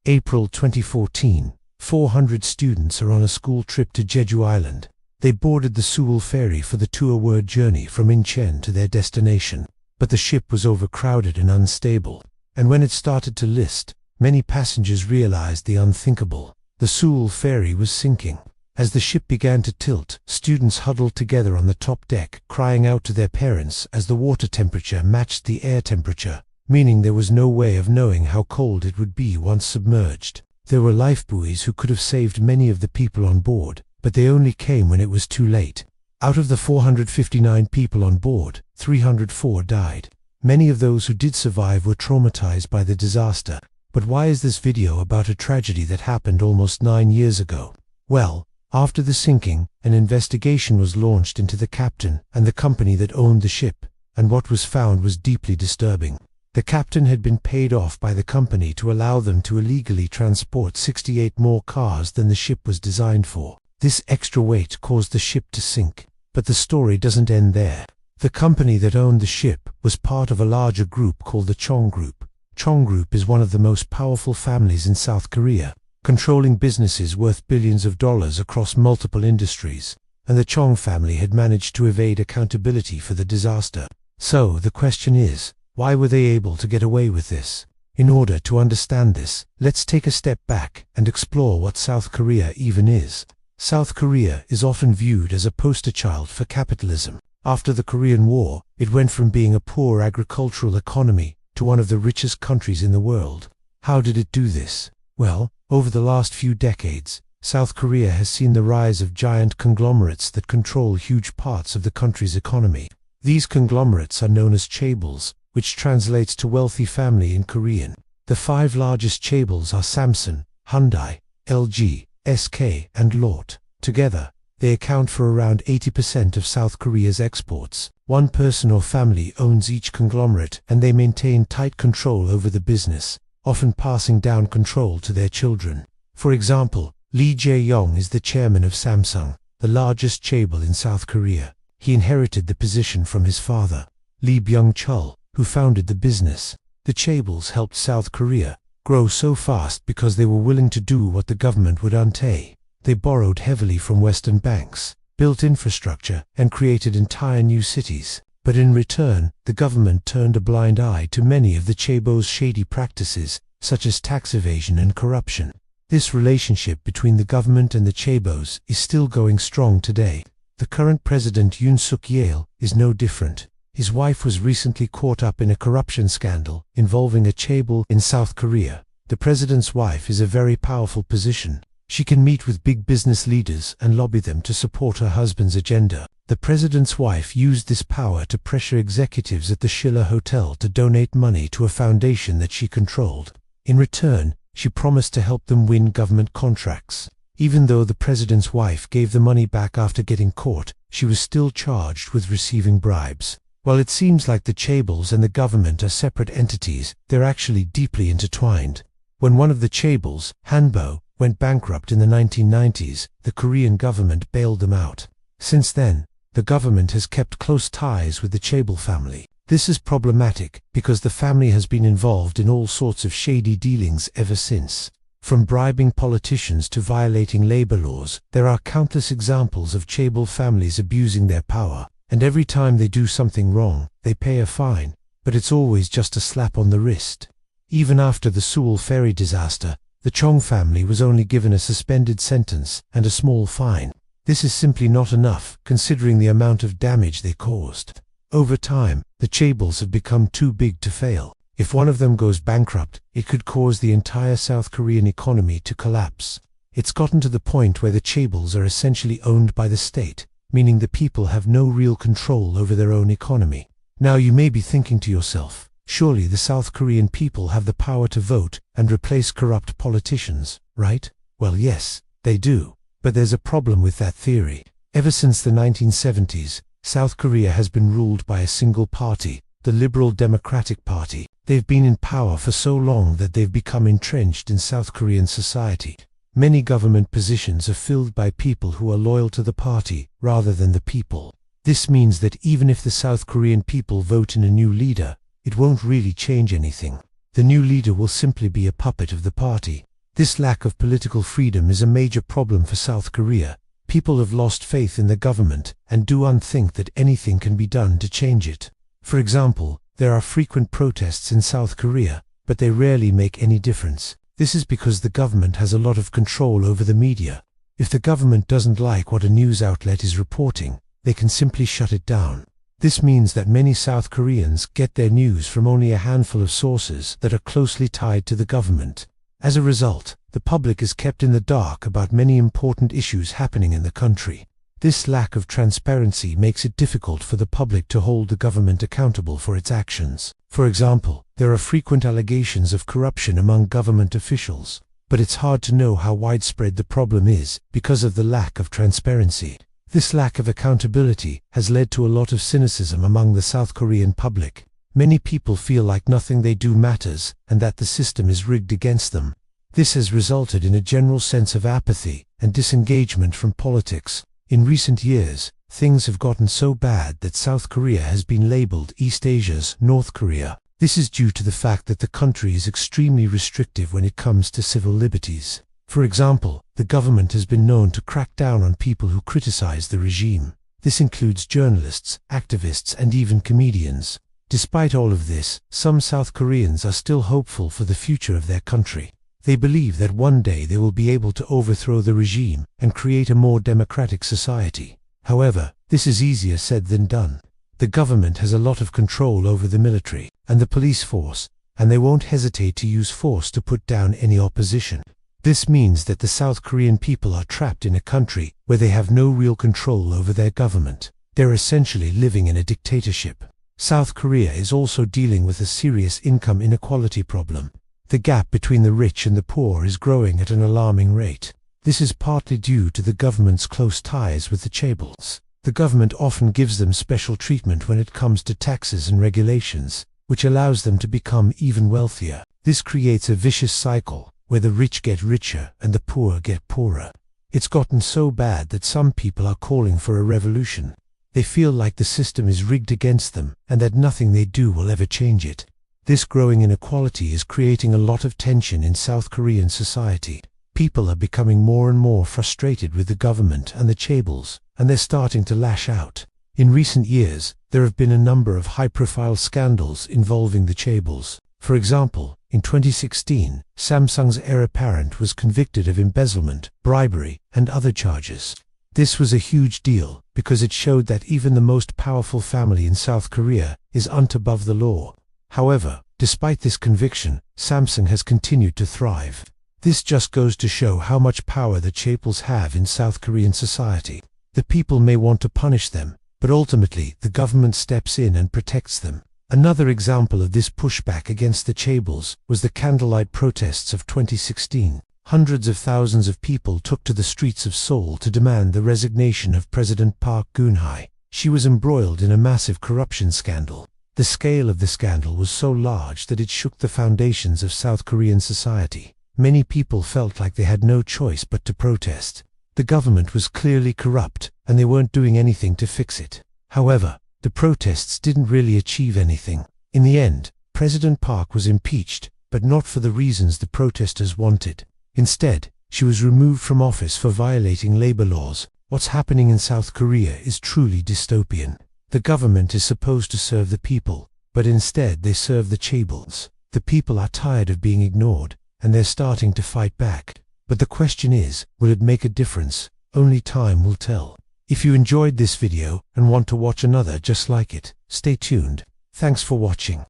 April 2014. 400 students are on a school trip to Jeju Island. They boarded the Seoul ferry for the 2-hour journey from Incheon to their destination. But the ship was overcrowded and unstable. And when it started to list, many passengers realized the unthinkable. The Seoul ferry was sinking. As the ship began to tilt, students huddled together on the top deck, crying out to their parents as the water temperature matched the air temperature, meaning there was no way of knowing how cold it would be once submerged. There were lifebuoys who could have saved many of the people on board, but they only came when it was too late. Out of the 459 people on board, 304 died. Many of those who did survive were traumatized by the disaster. But why is this video about a tragedy that happened almost 9 years ago? Well, after the sinking, an investigation was launched into the captain and the company that owned the ship, and what was found was deeply disturbing. The captain had been paid off by the company to allow them to illegally transport 68 more cars than the ship was designed for. This extra weight caused the ship to sink. But the story doesn't end there. The company that owned the ship was part of a larger group called the Chong Group. Chong Group is one of the most powerful families in South Korea, controlling businesses worth billions of dollars across multiple industries, and the Chong family had managed to evade accountability for the disaster. So the question is, why were they able to get away with this? In order to understand this, let's take a step back and explore what South Korea even is. South Korea is often viewed as a poster child for capitalism. After the Korean War, it went from being a poor agricultural economy to one of the richest countries in the world. How did it do this? Well, over the last few decades, South Korea has seen the rise of giant conglomerates that control huge parts of the country's economy. These conglomerates are known as chaebols, which translates to wealthy family in Korean. The 5 largest chaebols are Samsung, Hyundai, LG, SK, and Lotte. Together, they account for around 80% of South Korea's exports. One person or family owns each conglomerate, and they maintain tight control over the business, often passing down control to their children. For example, Lee Jae-yong is the chairman of Samsung, the largest chaebol in South Korea. He inherited the position from his father, Lee Byung-chul, who founded the business. The chaebols helped South Korea grow so fast because they were willing to do what the government would untay. They borrowed heavily from Western banks, built infrastructure, and created entire new cities. But in return, the government turned a blind eye to many of the chaebols' shady practices, such as tax evasion and corruption. This relationship between the government and the chaebols is still going strong today. The current president Yoon Suk-yeol is no different. His wife was recently caught up in a corruption scandal involving a chaebol in South Korea. The president's wife is a very powerful position. She can meet with big business leaders and lobby them to support her husband's agenda. The president's wife used this power to pressure executives at the Schiller Hotel to donate money to a foundation that she controlled. In return, she promised to help them win government contracts. Even though the president's wife gave the money back after getting caught, she was still charged with receiving bribes. While it seems like the chaebols and the government are separate entities, they're actually deeply intertwined. When one of the chaebols, Hanbo, went bankrupt in the 1990s, the Korean government bailed them out. Since then, the government has kept close ties with the chaebol family. This is problematic because the family has been involved in all sorts of shady dealings ever since. From bribing politicians to violating labor laws, there are countless examples of chaebol families abusing their power. And every time they do something wrong, they pay a fine, but it's always just a slap on the wrist. Even after the Seoul ferry disaster, the Chong family was only given a suspended sentence and a small fine. This is simply not enough, considering the amount of damage they caused. Over time, the chaebols have become too big to fail. If one of them goes bankrupt, it could cause the entire South Korean economy to collapse. It's gotten to the point where the chaebols are essentially owned by the state, meaning the people have no real control over their own economy. Now you may be thinking to yourself, surely the South Korean people have the power to vote and replace corrupt politicians, right? Well, yes, they do. But there's a problem with that theory. Ever since the 1970s, South Korea has been ruled by a single party, the Liberal Democratic Party. They've been in power for so long that they've become entrenched in South Korean society. Many government positions are filled by people who are loyal to the party rather than the people. This means that even if the South Korean people vote in a new leader, it won't really change anything. The new leader will simply be a puppet of the party. This lack of political freedom is a major problem for South Korea. People have lost faith in the government and do not think that anything can be done to change it. For example, there are frequent protests in South Korea, but they rarely make any difference. This is because the government has a lot of control over the media. If the government doesn't like what a news outlet is reporting, they can simply shut it down. This means that many South Koreans get their news from only a handful of sources that are closely tied to the government. As a result, the public is kept in the dark about many important issues happening in the country. This lack of transparency makes it difficult for the public to hold the government accountable for its actions. For example, there are frequent allegations of corruption among government officials, but it's hard to know how widespread the problem is because of the lack of transparency. This lack of accountability has led to a lot of cynicism among the South Korean public. Many people feel like nothing they do matters and that the system is rigged against them. This has resulted in a general sense of apathy and disengagement from politics. In recent years, things have gotten so bad that South Korea has been labeled East Asia's North Korea. This is due to the fact that the country is extremely restrictive when it comes to civil liberties. For example, the government has been known to crack down on people who criticize the regime. This includes journalists, activists, and even comedians. Despite all of this, some South Koreans are still hopeful for the future of their country. They believe that one day they will be able to overthrow the regime and create a more democratic society. However, this is easier said than done. The government has a lot of control over the military and the police force, and they won't hesitate to use force to put down any opposition. This means that the South Korean people are trapped in a country where they have no real control over their government. They're essentially living in a dictatorship. South Korea is also dealing with a serious income inequality problem. The gap between the rich and the poor is growing at an alarming rate. This is partly due to the government's close ties with the chaebols. The government often gives them special treatment when it comes to taxes and regulations, which allows them to become even wealthier. This creates a vicious cycle where the rich get richer and the poor get poorer. It's gotten so bad that some people are calling for a revolution. They feel like the system is rigged against them and that nothing they do will ever change it. This growing inequality is creating a lot of tension in South Korean society. People are becoming more and more frustrated with the government and the chaebols, and they're starting to lash out. In recent years, there have been a number of high-profile scandals involving the chaebols. For example, in 2016, Samsung's heir apparent was convicted of embezzlement, bribery, and other charges. This was a huge deal because it showed that even the most powerful family in South Korea is not above the law. However, despite this conviction, Samsung has continued to thrive. This just goes to show how much power the chaebols have in South Korean society. The people may want to punish them, but ultimately the government steps in and protects them. Another example of this pushback against the chaebols was the candlelight protests of 2016. Hundreds of thousands of people took to the streets of Seoul to demand the resignation of President Park Geun-hye. She was embroiled in a massive corruption scandal. The scale of the scandal was so large that it shook the foundations of South Korean society. Many people felt like they had no choice but to protest. The government was clearly corrupt, and they weren't doing anything to fix it. However, the protests didn't really achieve anything. In the end, President Park was impeached, but not for the reasons the protesters wanted. Instead, she was removed from office for violating labor laws. What's happening in South Korea is truly dystopian. The government is supposed to serve the people, but instead they serve the chaebols. The people are tired of being ignored, and they're starting to fight back. But the question is, will it make a difference? Only time will tell. If you enjoyed this video and want to watch another just like it, stay tuned. Thanks for watching.